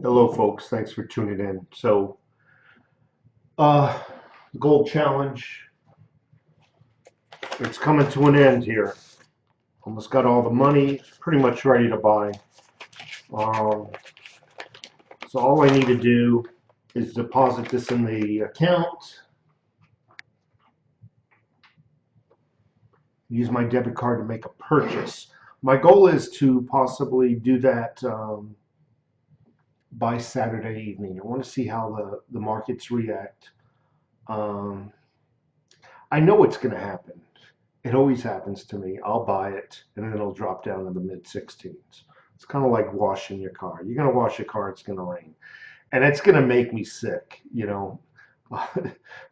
Hello, folks. Thanks for tuning in. Uh, Gold Challenge, it's coming to an end here. Almost got all the money, pretty much ready to buy. Um, so all I need to do is deposit this in the account, use my debit card to make a purchase. My goal is to possibly do that by Saturday evening. I want to see how the markets react. Um, I know it's going to happen. It always happens to me. I'll buy it and then it'll drop down to the mid 16s. It's kind of like washing your car. You're going to wash your car, it's going to rain. And it's going to make me sick, you know.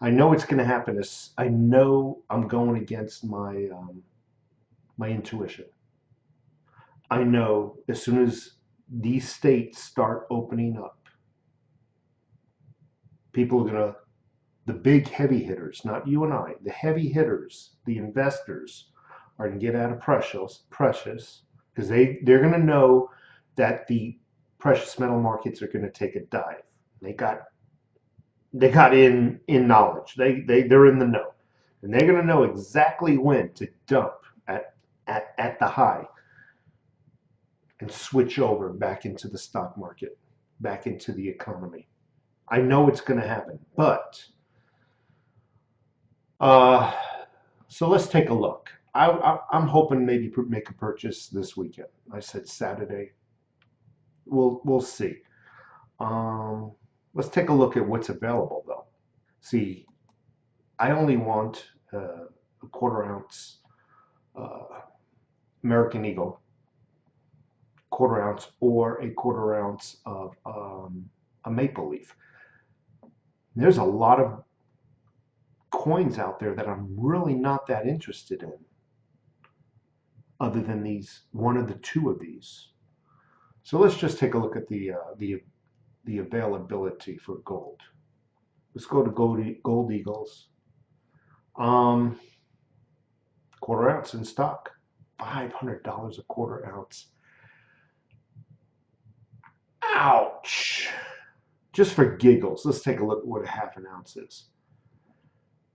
I know it's going to happen. I know I'm going against my intuition. I know as soon as these states start opening up, people are going to, the big heavy hitters, not you and I, the heavy hitters, the investors, are going to get out of precious, because they're going to know that the precious metal markets are going to take a dive. They got in knowledge. They're in the know, and they're going to know exactly when to dump at at the high and switch over back into the stock market, back into the economy. I know it's going to happen, but uh, so let's take a look. I'm hoping maybe make a purchase this weekend. I said Saturday. We'll see. Um, let's take a look at what's available though. See, I only want a quarter ounce uh, American Eagle, quarter ounce, or a quarter ounce of a maple leaf. There's a lot of coins out there that I'm really not that interested in, other than these one of the two of these. So let's just take a look at the availability for gold. Let's go to Gold Eagles. Um, Quarter ounce in stock, $500 a quarter ounce. Ouch! Just for giggles, let's take a look at what a half an ounce is.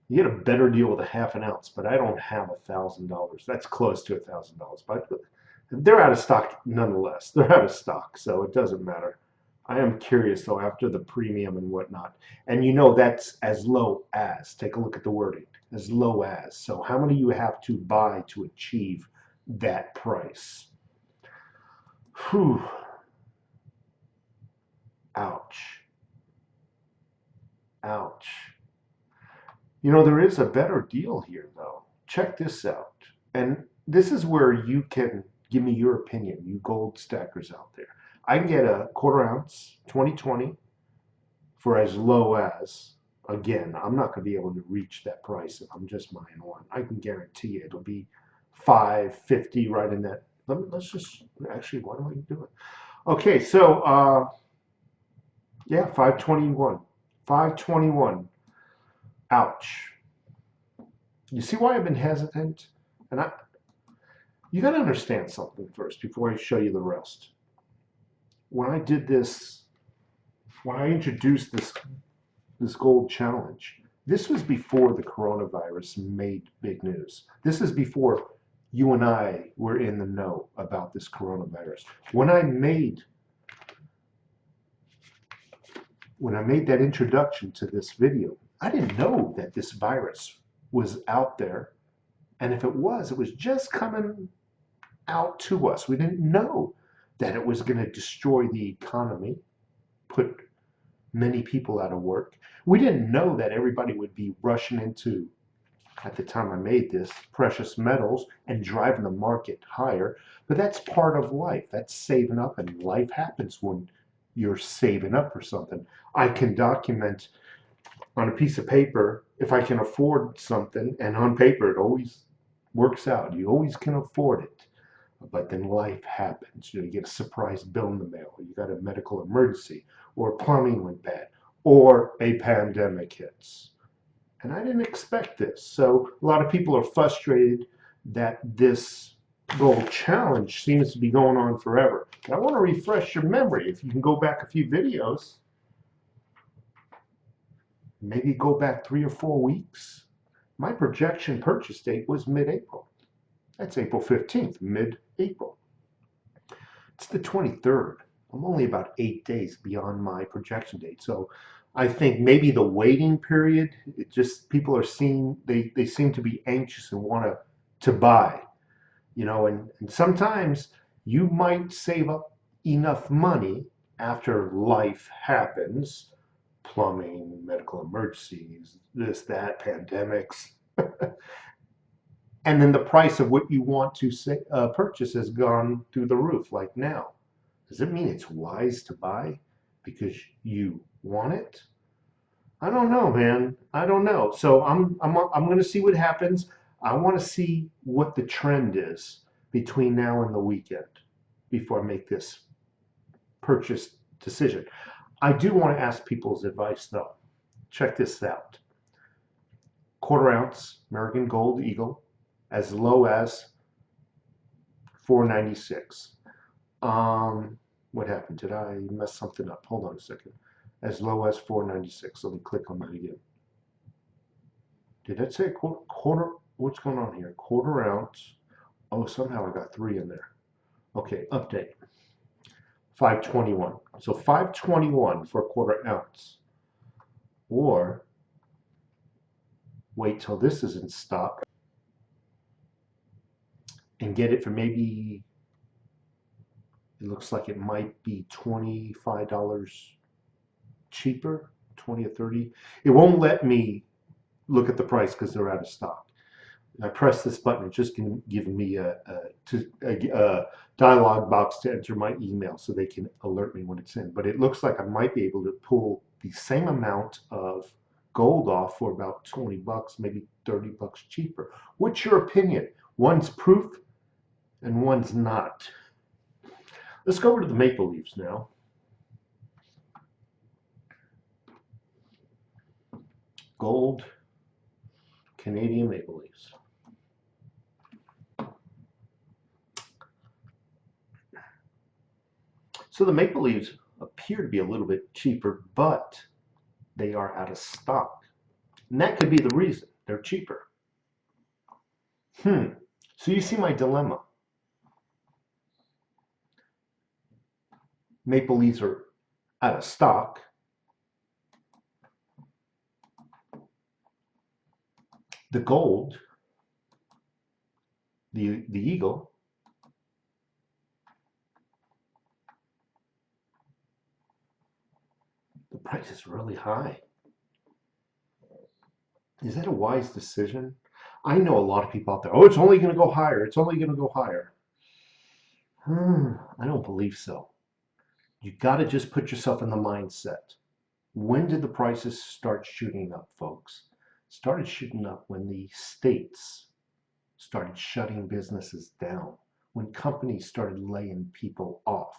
You get a better deal with a half an ounce, but I don't have $1,000. That's close to $1,000, but they're out of stock nonetheless. They're out of stock, so it doesn't matter. I am curious though after the premium and whatnot. And you know that's as low as, take a look at the wording, as low as. So how many you have to buy to achieve that price? Whew. Ouch. Ouch. You know, there is a better deal here though. Check this out. And this is where you can give me your opinion, you gold stackers out there. I can get a quarter ounce 2020 for as low as, again, I'm not going to be able to reach that price if I'm just buying one. I can guarantee you it'll be 550 right in that. Let's just actually, why do I do it? Okay, so yeah, 521. 521. Ouch. You see why I've been hesitant? And you got to understand something first before I show you the rest. When I did this, when I introduced this gold challenge, this was before the coronavirus made big news. This is before you and I were in the know about this coronavirus. When I made that introduction to this video, I didn't know that this virus was out there. And if it was just coming out to us. We didn't know that it was going to destroy the economy, put many people out of work. We didn't know that everybody would be rushing into, at the time I made this, precious metals and driving the market higher. But that's part of life. That's saving up, and life happens when you're saving up for something. I can document on a piece of paper if I can afford something, and on paper it always works out. You always can afford it. But then life happens. You know, you get a surprise bill in the mail, or you got a medical emergency, or plumbing went bad, or a pandemic hits. And I didn't expect this. So a lot of people are frustrated that this gold challenge seems to be going on forever. I want to refresh your memory. If you can go back a few videos, maybe go back 3 or 4 weeks. My projection purchase date was mid-April. That's April 15th, mid-April. It's the 23rd. I'm only about 8 days beyond my projection date. So I think maybe the waiting period, it just people are seeing, they seem to be anxious and want to buy, and sometimes you might save up enough money after life happens, plumbing, medical emergencies, this, that, pandemics, and then the price of what you want to purchase has gone through the roof, like now. Does it mean it's wise to buy because you want it? I don't know, man. I don't know. So I'm going to see what happens. I want to see what the trend is between now and the weekend before I make this purchase decision. I do want to ask people's advice though. Check this out. Quarter ounce American Gold Eagle as low as 496. What happened? Did I mess something up? Hold on a second. As low as 496. Let me click on that again. Did that say quarter? What's going on here? Quarter ounce. Oh, somehow I got 3 in there. Okay, update. 521. So 521 for a quarter ounce. Or wait till this is in stock and get it for maybe, it looks like it might be $25 cheaper, 20 or 30. It won't let me look at the price because they're out of stock. I press this button, it's just giving me a dialog box to enter my email so they can alert me when it's in. But it looks like I might be able to pull the same amount of gold off for about 20 bucks, maybe 30 bucks cheaper. What's your opinion? One's proof and one's not. Let's go over to the maple leaves now. Gold, Canadian maple leaves. So the maple leaves appear to be a little bit cheaper, but they are out of stock. And that could be the reason they're cheaper. So you see my dilemma. Maple leaves are out of stock. The gold, the eagle, the price is really high. Is that a wise decision? I know a lot of people out there, oh, it's only going to go higher. It's only going to go higher. I don't believe so. You got to just put yourself in the mindset. When did the prices start shooting up, folks? Started shooting up when the states started shutting businesses down, when companies started laying people off.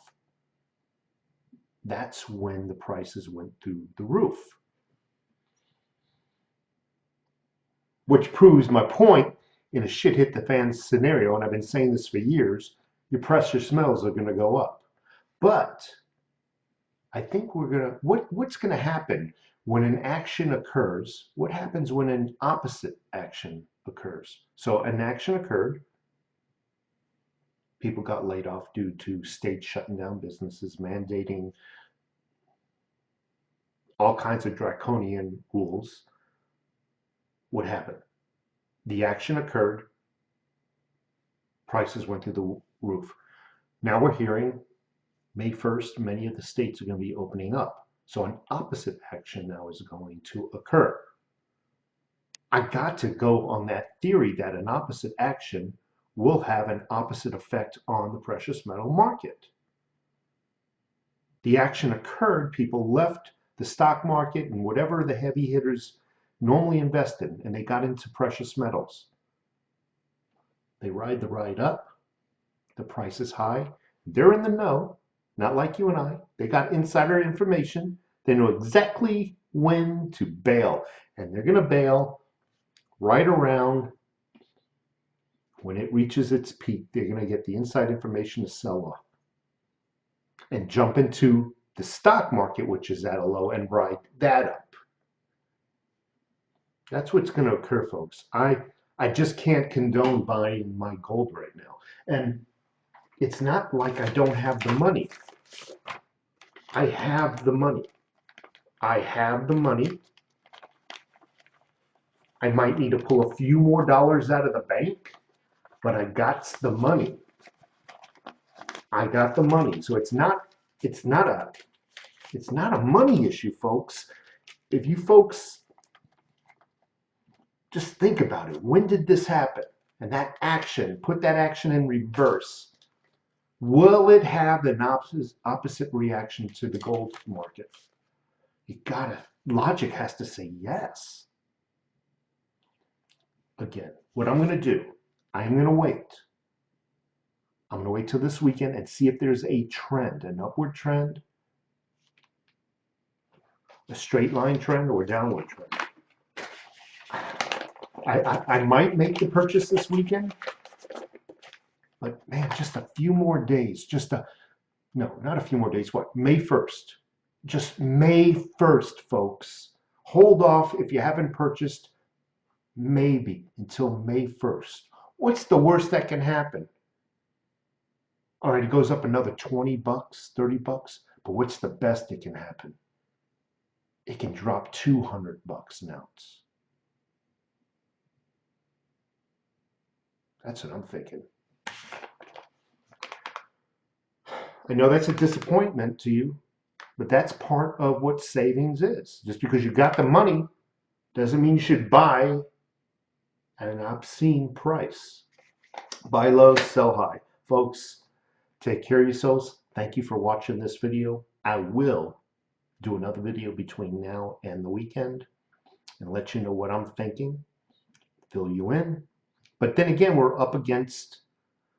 That's when the prices went through the roof. Which proves my point in a shit hit the fan scenario, and I've been saying this for years, your precious metals are going to go up. But I think what's going to happen when an action occurs? What happens when an opposite action occurs? So an action occurred, people got laid off due to states shutting down businesses, mandating all kinds of draconian rules. What happened? The action occurred, prices went through the roof. Now we're hearing May 1st, many of the states are going to be opening up. So an opposite action now is going to occur. I got to go on that theory that an opposite action will have an opposite effect on the precious metal market. The action occurred, people left the stock market and whatever the heavy hitters normally invest in, and they got into precious metals. They ride the ride up, the price is high, they're in the know, not like you and I. They got insider information, they know exactly when to bail, and they're going to bail right around When it reaches its peak, they're going to get the inside information to sell off and jump into the stock market, which is at a low, and ride that up. That's what's going to occur, folks. I just can't condone buying my gold right now. And it's not like I don't have the money. I have the money. I have the money. I might need to pull a few more dollars out of the bank, but I got the money. I got the money. So it's not a money issue, folks. If you folks just think about it, when did this happen? And that action, put that action in reverse. Will it have an opposite reaction to the gold market? Logic has to say yes. Again, what I'm going to do, I'm going to wait. I'm going to wait till this weekend and see if there's a trend, an upward trend, a straight line trend, or a downward trend. I might make the purchase this weekend, but man, just a few more days, no, not a few more days, what, May 1st. Just May 1st, folks. Hold off if you haven't purchased, maybe until May 1st. What's the worst that can happen? All right, it goes up another 20 bucks, 30 bucks, but what's the best that can happen? It can drop 200 bucks an ounce. That's what I'm thinking. I know that's a disappointment to you, but that's part of what savings is. Just because you got the money doesn't mean you should buy at an obscene price. Buy low, sell high. Folks, take care of yourselves. Thank you for watching this video. I will do another video between now and the weekend and let you know what I'm thinking, fill you in. But then again, we're up against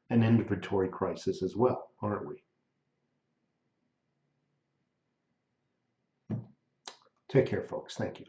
an inventory crisis as well, aren't we? Take care, folks. Thank you.